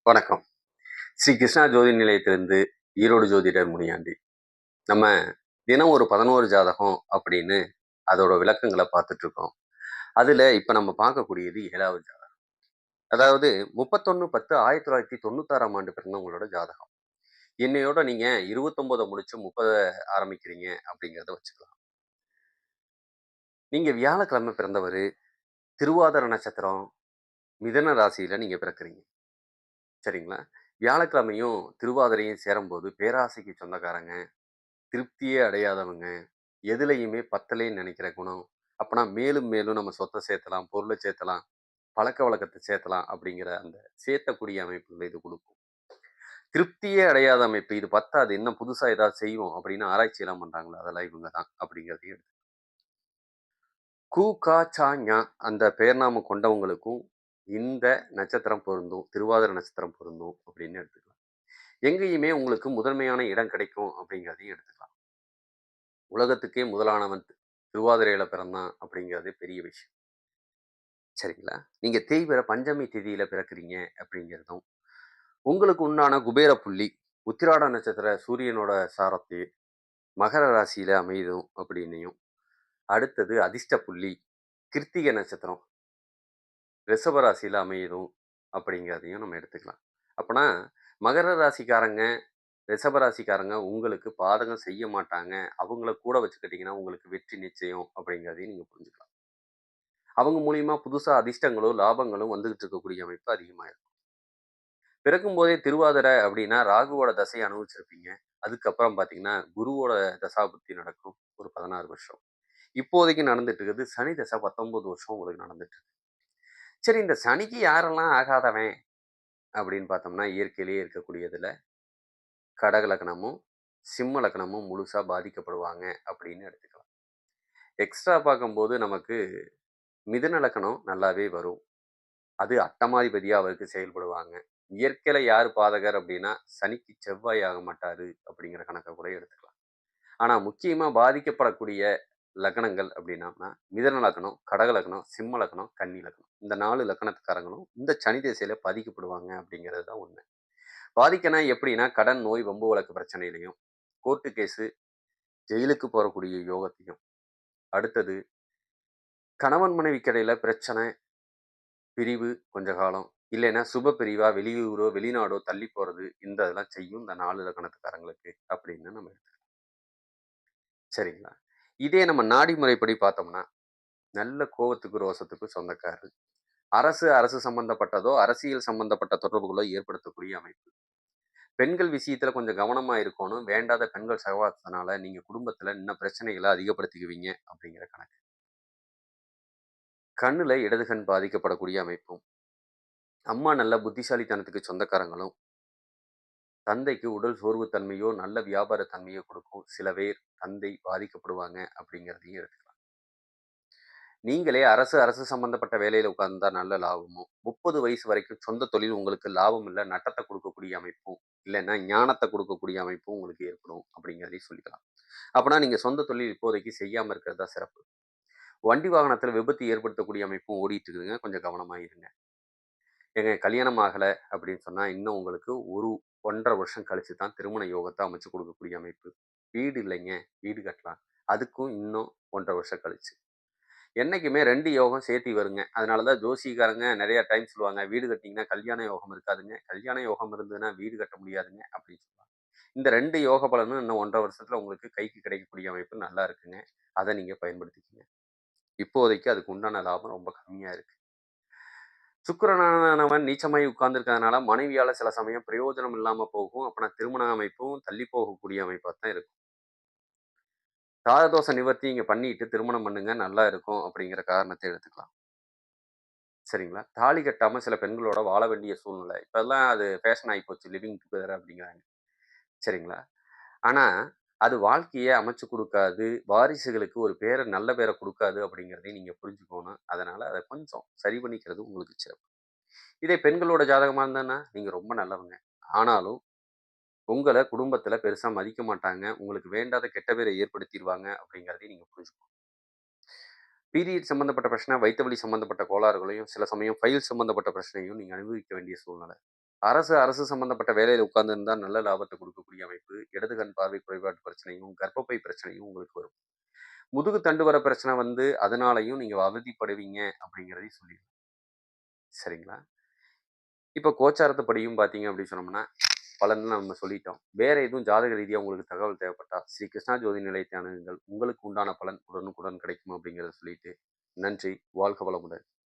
வணக்கம். ஸ்ரீ கிருஷ்ணா ஜோதி நிலையத்திலிருந்து ஈரோடு ஜோதிடர் முனியாண்டி. நம்ம தினம் ஒரு 11 ஜாதகம் அப்படின்னு அதோட விளக்கங்கள பார்த்துட்டுருக்கோம். அதுல இப்ப நம்ம பார்க்கக்கூடியது 7வது ஜாதகம். அதாவது 31/10/1996ஆம் ஆண்டு பிறந்தவங்களோட ஜாதகம். இன்னையோட நீங்க 29 முடிச்சு 30 ஆரம்பிக்கிறீங்க அப்படிங்கிறத வச்சுக்கலாம். நீங்க வியாழக்கிழமை பிறந்தவரு. திருவாதிரை நட்சத்திரம், மிதுன ராசியில நீங்க பிறக்கிறீங்க. சரிங்களா? வியாழக்கிழமையும் திருவாதிரையும் சேரும்போது பேராசைக்கு சொந்தக்காரங்க. திருப்தியே அடையாதவங்க, எதுலயுமே பத்தலேன்னு நெனைக்கிற குணம். அப்பன்னா மேலும் மேலும் நம்ம சொத்த சேர்த்தலாம், பொருள சேர்த்தலாம், பழக்கவழக்கத்த சேர்த்தலாம் அப்படிங்கிற அந்த சேர்த்தக்கூடிய அமைப்புகள இது குடுக்கும். திருப்தியே அடையாத அமைப்பு. இது பத்தாது. இன்னும் புதுசா ஏதாவது செய்வோம் அப்படின்னு ஆராய்ச்சிலாம் பண்றாங்கல்ல, அதெல்லாம் இவங்க தான் அப்படிங்கிறதையும் கு, கா, சா, ஞா அந்த பெயர் நாமம் கொண்டவங்களுக்கும் இந்த நட்சத்திரம் பொருந்தும். திருவாதிரை நட்சத்திரம் பொருந்தும் அப்படின்னு எடுத்துக்கலாம். எங்கேயுமே உங்களுக்கு முதன்மையான இடம் கிடைக்கும் அப்படிங்கிறதையும் எடுத்துக்கலாம். உலகத்துக்கே முதலானவன் திருவாதிரையில பிறந்தான் அப்படிங்கிறதே பெரிய விஷயம். சரிங்களா? நீங்க தேய்பிறை பஞ்சமி திதியில பிறக்கிறீங்க அப்படிங்கிறதும், உங்களுக்கு உண்டான குபேர புள்ளி, உத்திராட நட்சத்திர சூரியனோட சாரத்தில் மகர ராசியில அமையுதும் அப்படின்னையும், அடுத்தது அதிர்ஷ்ட புள்ளி கிருத்திகை நட்சத்திரம் ரிஷப ராசியில அமையுதும் அப்படிங்கிறதையும் நம்ம எடுத்துக்கலாம். அப்பனா மகர ராசிக்காரங்க, ரிஷப ராசிக்காரங்க உங்களுக்கு பாதகம் செய்ய மாட்டாங்க. அவங்கள கூட வச்சுக்கிட்டீங்கன்னா உங்களுக்கு வெற்றி நிச்சயம் அப்படிங்கிறதையும் நீங்க புரிஞ்சுக்கலாம். அவங்க மூலியமா புதுசா அதிர்ஷ்டங்களோ, லாபங்களோ வந்துகிட்டு இருக்கக்கூடிய அமைப்பு அதிகமா இருக்கும். பிறக்கும்போதே திருவாதிரை அப்படின்னா ராகுவோட தசைய அனுபவிச்சிருப்பீங்க. அதுக்கப்புறம் பார்த்தீங்கன்னா, குருவோட தசாபுத்தி நடக்கும். ஒரு 16 வருஷம். இப்போதைக்கு நடந்துட்டு இருக்குது சனி தசை 19 வருஷம் உங்களுக்கு நடந்துட்டு இருக்கு. சரி, இந்த சனிக்கு யாரெல்லாம் ஆகாதவன் அப்படின்னு பார்த்தோம்னா, இயற்கையிலேயே இருக்கக்கூடியதுல கடக லக்னமும், சிம்ம லக்னமும் முழுசா பாதிக்கப்படுவாங்க அப்படின்னு எடுத்துக்கலாம். எக்ஸ்ட்ரா பார்க்கும்போது நமக்கு மிதுன லக்னம் நல்லாவே வரும். அது அட்டமாதிபதியா அவருக்கு செயல்படுவாங்க. இயற்கையில யார் பாதகர் அப்படின்னா, சனிக்கு செவ்வாய் ஆக மாட்டாரு அப்படிங்கிற கணக்க கூட எடுத்துக்கலாம். ஆனா முக்கியமா பாதிக்கப்படக்கூடிய லக்னங்கள் அப்படின்னம்னா, மிதுன லக்னம், கடக லக்னம், சிம்ம லக்னம், கன்னி லக்னம். இந்த 4 லக்னத்துக்காரங்களும் இந்த சனி திசையில பாதிக்கப்படுவாங்க அப்படிங்கிறது தான் உண்மை. பாதிக்கனா எப்படின்னா, கடன், நோய், வம்பு வழக்கு பிரச்சனையிலயும், கோர்ட்டு கேஸு, ஜெயிலுக்கு போறக்கூடிய யோகத்தையும், அடுத்தது கணவன் மனைவிக்கு இடையில பிரச்சனை, பிரிவு கொஞ்ச காலம். இல்லைன்னா சுப பிரிவா வெளியூரோ, வெளிநாடோ தள்ளி போறது, இந்த இதெல்லாம் செய்யும் இந்த 4 இலக்கணத்துக்காரங்களுக்கு அப்படின்னு நம்ம எடுத்துக்கலாம். சரிங்களா? இதே நம்ம நாடி முறைப்படி பார்த்தோம்னா, நல்ல கோவத்துக்கும், ரோசத்துக்கும் சொந்தக்காரரு. அரசு சம்பந்தப்பட்டதோ, அரசியல் சம்பந்தப்பட்ட தொடர்புகளோ ஏற்படுத்தக்கூடிய அமைப்பு. பெண்கள் விஷயத்துல கொஞ்சம் கவனமா இருக்கணும். வேண்டாத பெண்கள் சகவாசத்தினால நீங்க குடும்பத்துல இன்னும் பிரச்சனைகள அதிகப்படுத்திக்குவீங்க அப்படிங்கிற கணக்கு. கண்ணுல இடது கண் பாதிக்கப்படக்கூடிய அமைப்பும். அம்மா நல்ல புத்திசாலித்தனத்துக்கு சொந்தக்காரங்களும், தந்தைக்கு உடல் சோர்வுத்தன்மையோ, நல்ல வியாபார தன்மையோ கொடுக்கும். சில பேர் தந்தை பாதிக்கப்படுவாங்க அப்படிங்கிறதையும் எடுத்துக்கலாம். நீங்களே அரசு சம்பந்தப்பட்ட வேலையில உட்கார்ந்தா நல்ல லாபமும், 30 வயசு வரைக்கும் சொந்த தொழில் உங்களுக்கு லாபம் இல்ல, நட்டத்த குடுக்கக்கூடிய அமைப்பும், இல்லன்னா ஞானத்த குடுக்கக்கூடிய அமைப்பும் உங்களுக்கு ஏற்படும் அப்படிங்கிறதையும் சொல்லிக்கலாம். அப்பன்னா நீங்க சொந்த தொழில் இப்போதைக்கு செய்யாம இருக்கிறது தான் சிறப்பு. வண்டி வாகனத்துல விபத்து ஏற்படுத்தக்கூடிய அமைப்பும் ஓடிட்டு இருக்குதுங்க. கொஞ்சம் கவனமா இருங்க. ஏங்க கல்யாணம் ஆகல அப்படின்னு சொன்னா, இன்னும் உங்களுக்கு 1 வருஷம் கழிச்சு தான் திருமண யோகத்த அமைச்சு குடுக்கக்கூடிய அமைப்பு. வீடு இல்லைங்க, வீடு கட்டலாம். அதுக்கும் இன்னும் 1 வருஷம் கழிச்சு. என்னைக்குமே 2 யோகம் சேர்த்தி வருங்க. அதனால தான் ஜோசியக்காரங்க நெறைய டைம் சொல்லுவாங்க, "வீடு கட்டினீங்கன்னா கல்யாண யோகம் இருக்காதுங்க. கல்யாண யோகம் இருந்ததுன்னா வீடு கட்ட முடியாதுங்க." அப்படின்னு சொல்லுவாங்க. இந்த 2 யோக பலனும் இன்னும் 1 1/2 வருஷத்துல உங்களுக்கு கைக்கு கிடைக்கக்கூடிய அமைப்பு நல்லா இருக்குங்க. அத நீங்க பயன்படுத்திக்கங்க. இப்போதைக்கு அதுக்கு உண்டான லாபம் ரொம்ப கம்மியா இருக்கு. சுக்கிரனானவன் நீச்சமாயி உட்கார்ந்திருக்கிறதுனால மனைவியால சில சமயம் பிரயோஜனம் இல்லாம போகும். அப்பனா திருமண அமைப்பும் தள்ளி போகக்கூடிய அமைப்பா தான் இருக்கும். தாரதோஷ நிவர்த்தி இங்க பண்ணிட்டு திருமணம் பண்ணுங்க நல்லா இருக்கும் அப்படிங்கிற காரணத்த எடுத்துக்கலாம். சரிங்களா? தாலி கட்டாம சில பெண்களோட வாழ வேண்டிய சூழ்நிலை. இப்பல்லாம் அது ஃபேஷன் ஆயிப்போச்சு. லிவிங் டுகெதர் அப்படிங்கிறாங்க. சரிங்களா? ஆனா, அது வாழ்க்கைய அமைச்சு குடுக்காது. வாரிசுகளுக்கு ஒரு நல்ல பேர குடுக்காது அப்படிங்கிறதையும் நீங்க புரிஞ்சுக்கோணும். அதனால அத கொஞ்சம் சரி பண்ணிக்கிறது உங்களுக்கு சிறப்பு. இதே பெண்களோட ஜாதகமா இருந்ததுன்னா, நீங்க ரொம்ப நல்லவங்க. ஆனாலும், உங்கள குடும்பத்தில பெருசா மதிக்க மாட்டாங்க. உங்களுக்கு வேண்டாத கெட்ட பேர ஏற்படுத்திருவாங்க அப்படிங்கிறதையும் நீங்க புரிஞ்சுக்கணும். பீரியட் சம்மந்தப்பட்ட பிரச்சனை, வயித்து வலி சம்மந்தப்பட்ட கோளாறுகளையும், சில சமயம் ஃபைல் சம்மந்தப்பட்ட பிரச்சனையும் நீங்க அனுபவிக்க வேண்டிய சூழ்நிலை. அரசு அரசு சம்மந்தப்பட்ட வேலையில உட்கார்ந்திருந்தா நல்ல லாபத்த குடுக்கக்கூடிய அமைப்பு. இடது கண் பார்வை குறைபாடு பிரச்சனையும், கர்ப்பப்பை பிரச்சனையும் உங்களுக்கு வரும். முதுகு தண்டுவட பிரச்சனை வந்து அதனாலயும் நீங்க அவதிப்படுவீங்க அப்படிங்கிறதையும் சொல்லிருவேன். சரிங்களா? இப்ப கோச்சாரத்துப்படியும் பார்த்தீங்க அப்படின்னு சொன்னோம்னா, பலன் நம்ம சொல்லிட்டோம். வேற எதுவும் ஜாதக ரீதியா உங்களுக்கு தகவல் தேவைப்பட்டா, ஸ்ரீ கிருஷ்ணா ஜோதி நிலையத்தை அணுகுங்கள். உங்களுக்கு உண்டான பலன் உடனுக்குடன் கிடைக்கும் அப்படிங்கிறத சொல்லிட்டு, நன்றி. வாழ்க வளமுடன்.